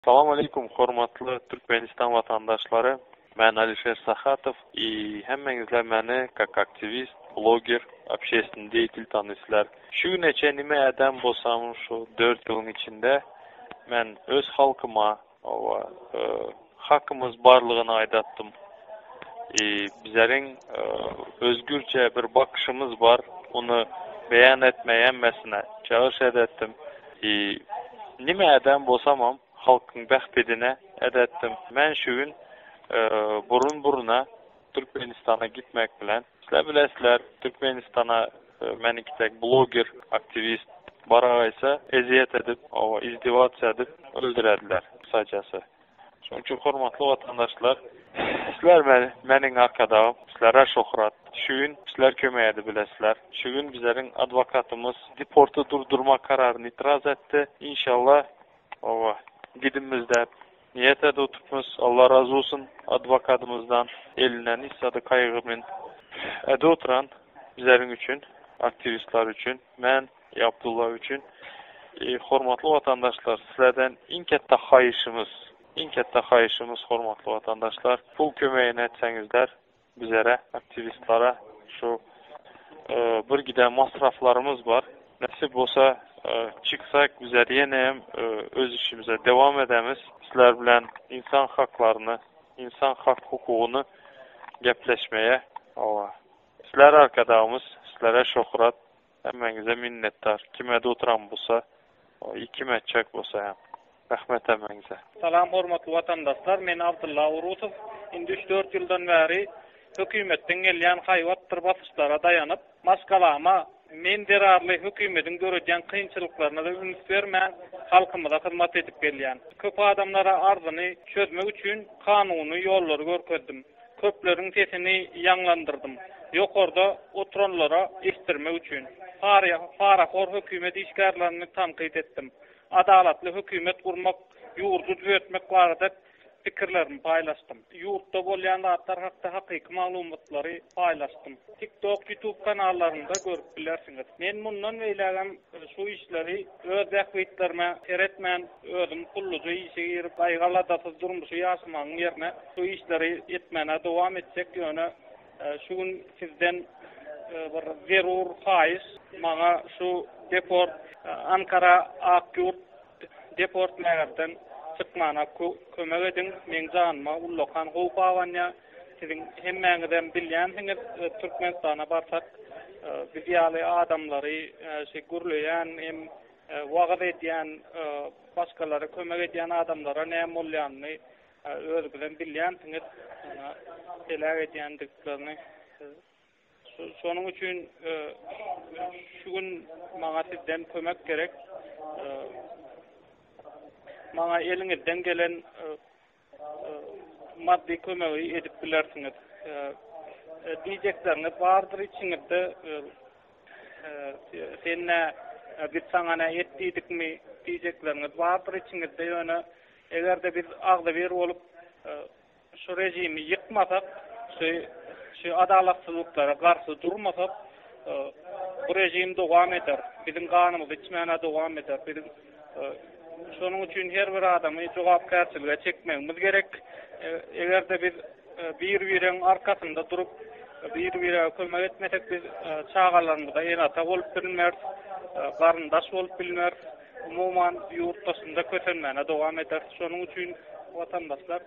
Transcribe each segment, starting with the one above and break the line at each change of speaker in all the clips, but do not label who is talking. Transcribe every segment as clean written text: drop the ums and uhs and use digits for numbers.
Assalamu alaikum, hormatly Türkmenistan vatandaşları. Ben Alisher Sakhatov. Hemmengizler meni как aktivist, blogger, общественный деятель tanıysızlar. Şu neçe nime eden bolsam şu 4 yılın içinde men öz halkıma hakkımız barlığını aydattım. Bizlerin özgürce bir bakışımız var. Onu beyan etmeye emmesine çağrış edettim. Nime eden bolsamam halkın behbedine edettim. Men şu gün burun buruna Türkmenistan'a gitmek bilen. Sizler bilesizler Türkmenistan'a menikitek blogger, aktivist barağa ise eziyet edip, izdivaç edip öldürediler kısacası. Şunun için hormatlı vatandaşlar, sizler menin arkadağım, sizlere şohrat. Şu gün sizler kömeğedi bilesizler. Şu gün bizlerin advokatımız deportu durdurma kararını itiraz etti. İnşallah gidimizde niyet ede oturtmuz. Allah razı olsun advokatımızdan elinden hissadı kaygımın ede oturan bizlerin üçün, aktivistler üçün, men Abdullah üçün. Hormatlı vatandaşlar, sizlerden in katta hayışımız hormatlı vatandaşlar. Pul kömeğini etsengizler bizlere, aktivistlere şu bir giden masraflarımız var. Nasip olsa çıksak bizler yine öz işimize devam edemiz. Sizler bilen insan haklarını, insan hak hukukunu gepleşmeye. Sizler arkadağımız, sizlere şohrat, hemmenize minnettar. Kime de oturan bulsa, kime etcek bulsa hem. Rahmet hemmenize.
Salam hormatly vatandaşlar, men Abdullah Urutov. Indi 3-4 ýyldan bäri hökümetden gelýän haýwatdyr basışlara dayanıp, maşgalama men derarly hökümetiň görýän kynçylyklaryna da üns bermän halkymyza hyzmat edip gelýän. Köp adamlara arzyny çözmek üçin kanuny ýollary görkezdim. Köpleriň sesini ýanglandyrdym. Ýokarda oturanlara istirmek üçin. Farahor hökümet işgärlerini tanqid etdim. Adalatly hökümet kurmak, ýurdu düzeltmek barada pikirlerimi paylaştım. Yurtda bolýan zatlar hakda hakyky maglumatlary paylaştım. TikTok, YouTube kanallarynda görüp bilersiňiz. Men mundan beýlegem şu işleri öz wagtlarymda seretmän, özüm pulluca işe girip aýgaladasyz durmuşy ýaşamagyň ýerine şu işleri etmene dowam etsek ýöne şu gün sizden bir zerur haýys maňa şu deport Ankara Akyurt deport mägerden çıkmana kömek edin. Men janma Ullakan Gowpawanya sizin hemmeňizden bilýänsiňiz Türkmenistana barsak biz ýaly adamlary gürleýän hem wagt edýän başgalary kömek edýän adamlara näme bolýanyny öz bilen bilýänsiňiz. Helak edýändiklerini şonuň üçin şu gün maňa sizden kömek gerek. Maňa eliňizden gelen maddi kömegi edip bilersiňiz. Diýjekleriniz bardyr içiňizde senne bir saňana etdikmi diýjekleriniz bardyr içiňizde ýöne egerde biz agda ber bolup şu rejimi ýykmasak, şu adalatsyzlyklara garşy durmasak bu rejim dowam eder. Bizim kanumyz içmäne dowam eder. Bizim şonuň üçin her bir adamy jogapkärçilige çekmegimiz gerek. Egerde biz bir-biriň arkasynda durup bir-birine kömek etmesek biz çağalarymyzda enata bolup bilmer, garyndaş bolup bilmer, umuman ýurtdaşynda kötenmäne dowam eder. Şonuň üçin vatandaşlar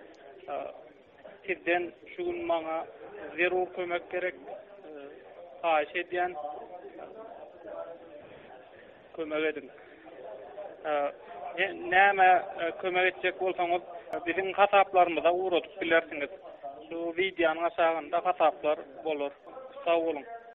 sizden şu gün maňa zerur kömek gerek. Haýyş edýän kömek edin. Näme kömek etjek bolsaňyz biziň hataplarymyza uğratyp bilersiňiz. Şu wideonyň aşagynda hataplar bolar. Sag bolun.